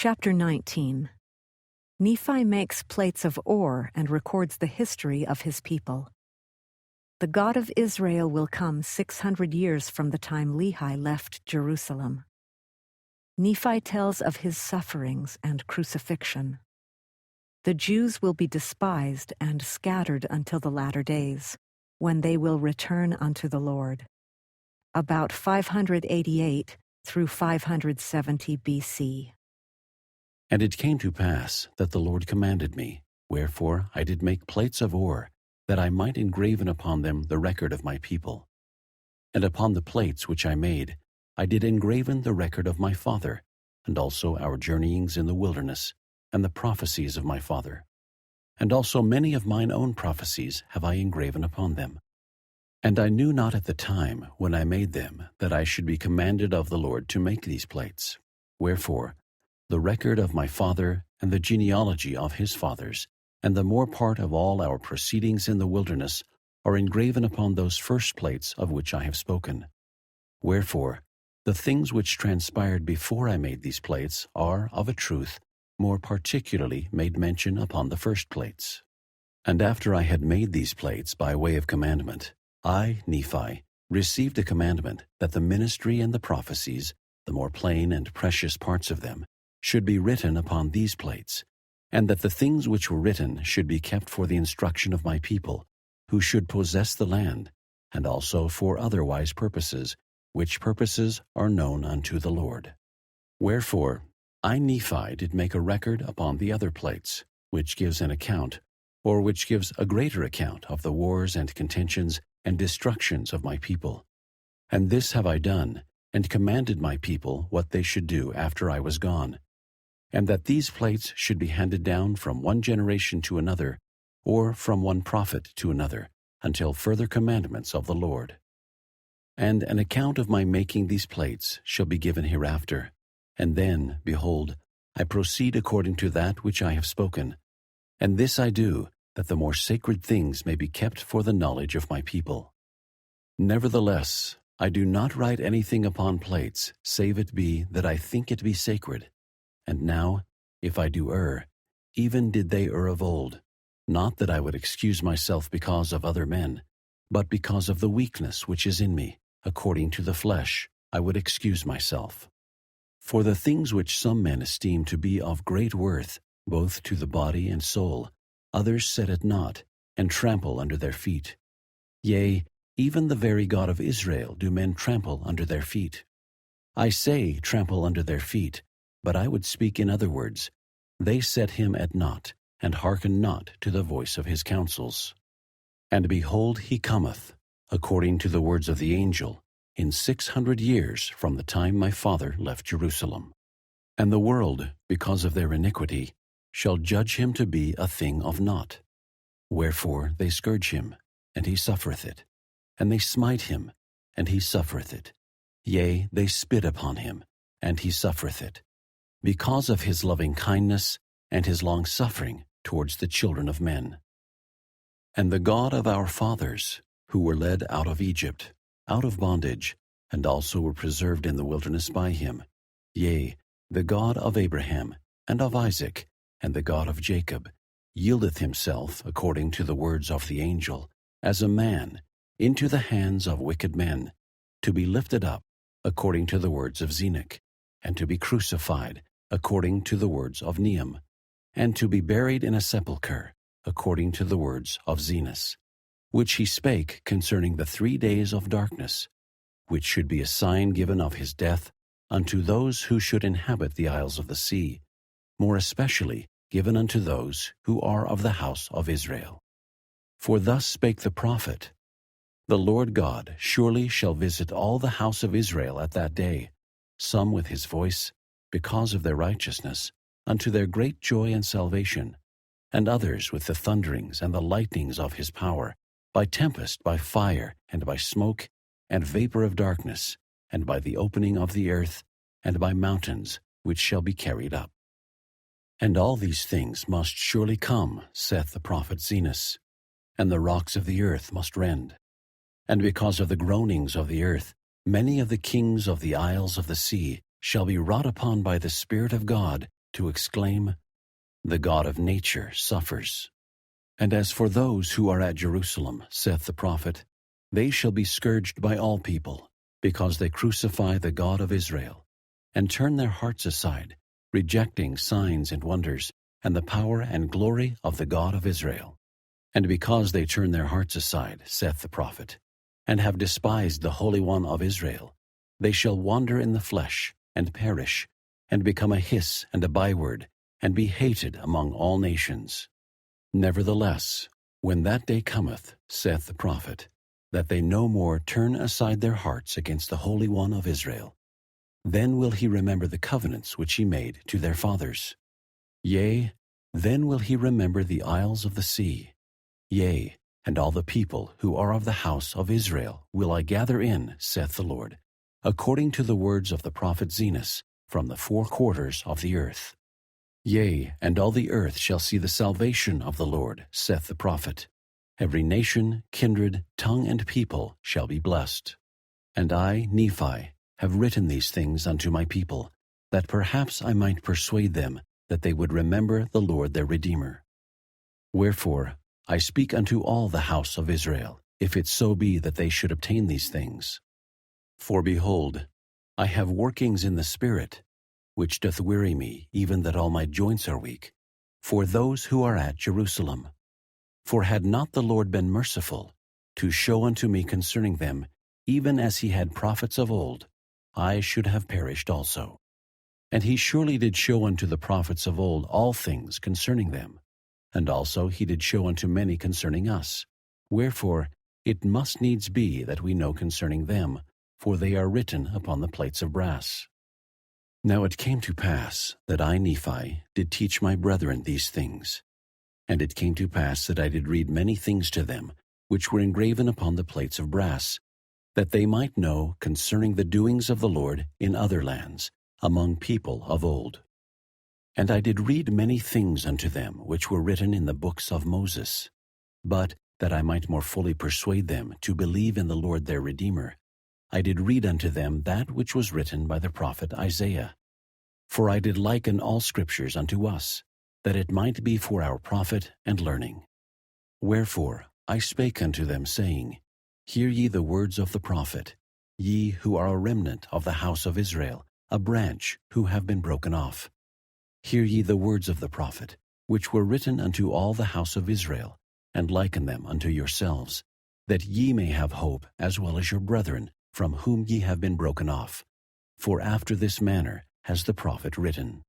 Chapter 19. Nephi makes plates of ore and records the history of his people. The God of Israel will come 600 years from the time Lehi left Jerusalem. Nephi tells of his sufferings and crucifixion. The Jews will be despised and scattered until the latter days, when they will return unto the Lord. About 588 through 570 BC. And it came to pass that the Lord commanded me, wherefore I did make plates of ore, that I might engraven upon them the record of my people. And upon the plates which I made, I did engraven the record of my father, and also our journeyings in the wilderness, and the prophecies of my father. And also many of mine own prophecies have I engraven upon them. And I knew not at the time, when I made them, that I should be commanded of the Lord to make these plates. Wherefore, the record of my father, and the genealogy of his fathers, and the more part of all our proceedings in the wilderness, are engraven upon those first plates of which I have spoken. Wherefore, the things which transpired before I made these plates are, of a truth, more particularly made mention upon the first plates. And after I had made these plates by way of commandment, I, Nephi, received a commandment that the ministry and the prophecies, the more plain and precious parts of them, should be written upon these plates, and that the things which were written should be kept for the instruction of my people, who should possess the land, and also for otherwise purposes, which purposes are known unto the Lord. Wherefore, I, Nephi, did make a record upon the other plates, which gives an account, or which gives a greater account of the wars and contentions and destructions of my people. And this have I done, and commanded my people what they should do after I was gone, and that these plates should be handed down from one generation to another, or from one prophet to another, until further commandments of the Lord. And an account of my making these plates shall be given hereafter. And then, behold, I proceed according to that which I have spoken. And this I do, that the more sacred things may be kept for the knowledge of my people. Nevertheless, I do not write anything upon plates, save it be that I think it be sacred. And now, if I do err, even did they err of old, not that I would excuse myself because of other men, but because of the weakness which is in me, according to the flesh, I would excuse myself. For the things which some men esteem to be of great worth, both to the body and soul, others set at naught, and trample under their feet. Yea, even the very God of Israel do men trample under their feet. I say, trample under their feet, but I would speak in other words. They set him at naught, and hearken not to the voice of his counsels. And behold, he cometh, according to the words of the angel, in 600 years from the time my father left Jerusalem. And the world, because of their iniquity, shall judge him to be a thing of naught. Wherefore they scourge him, and he suffereth it. And they smite him, and he suffereth it. Yea, they spit upon him, and he suffereth it, because of his loving kindness and his long-suffering towards the children of men. And the God of our fathers, who were led out of Egypt, out of bondage, and also were preserved in the wilderness by him, yea, the God of Abraham, and of Isaac, and the God of Jacob, yieldeth himself, according to the words of the angel, as a man, into the hands of wicked men, to be lifted up, according to the words of Enoch, and to be crucified, according to the words of Nehem, and to be buried in a sepulchre, according to the words of Zenos, which he spake concerning the 3 days of darkness, which should be a sign given of his death unto those who should inhabit the isles of the sea, more especially given unto those who are of the house of Israel. For thus spake the prophet, The Lord God surely shall visit all the house of Israel at that day, some with his voice, because of their righteousness, unto their great joy and salvation, and others with the thunderings and the lightnings of his power, by tempest, by fire, and by smoke, and vapor of darkness, and by the opening of the earth, and by mountains, which shall be carried up. And all these things must surely come, saith the prophet Zenos, and the rocks of the earth must rend. And because of the groanings of the earth, many of the kings of the isles of the sea shall be wrought upon by the Spirit of God, to exclaim, "The God of nature suffers." And as for those who are at Jerusalem, saith the prophet, they shall be scourged by all people, because they crucify the God of Israel, and turn their hearts aside, rejecting signs and wonders, and the power and glory of the God of Israel. And because they turn their hearts aside, saith the prophet, and have despised the Holy One of Israel, they shall wander in the flesh, and perish, and become a hiss and a byword, and be hated among all nations. Nevertheless, when that day cometh, saith the prophet, that they no more turn aside their hearts against the Holy One of Israel, then will he remember the covenants which he made to their fathers. Yea, then will he remember the isles of the sea. Yea, and all the people who are of the house of Israel will I gather in, saith the Lord, according to the words of the prophet Zenos, from the four quarters of the earth. Yea, and all the earth shall see the salvation of the Lord, saith the prophet. Every nation, kindred, tongue, and people shall be blessed. And I, Nephi, have written these things unto my people, that perhaps I might persuade them that they would remember the Lord their Redeemer. Wherefore I speak unto all the house of Israel, if it so be that they should obtain these things. For behold, I have workings in the Spirit, which doth weary me, even that all my joints are weak, for those who are at Jerusalem. For had not the Lord been merciful, to show unto me concerning them, even as he had prophets of old, I should have perished also. And he surely did show unto the prophets of old all things concerning them, and also he did show unto many concerning us. Wherefore it must needs be that we know concerning them, for they are written upon the plates of brass. Now it came to pass that I, Nephi, did teach my brethren these things. And it came to pass that I did read many things to them, which were engraven upon the plates of brass, that they might know concerning the doings of the Lord in other lands, among people of old. And I did read many things unto them which were written in the books of Moses. But that I might more fully persuade them to believe in the Lord their Redeemer, I did read unto them that which was written by the prophet Isaiah. For I did liken all scriptures unto us, that it might be for our profit and learning. Wherefore I spake unto them, saying, Hear ye the words of the prophet, ye who are a remnant of the house of Israel, a branch who have been broken off. Hear ye the words of the prophet, which were written unto all the house of Israel, and liken them unto yourselves, that ye may have hope as well as your brethren, from whom ye have been broken off. For after this manner has the prophet written.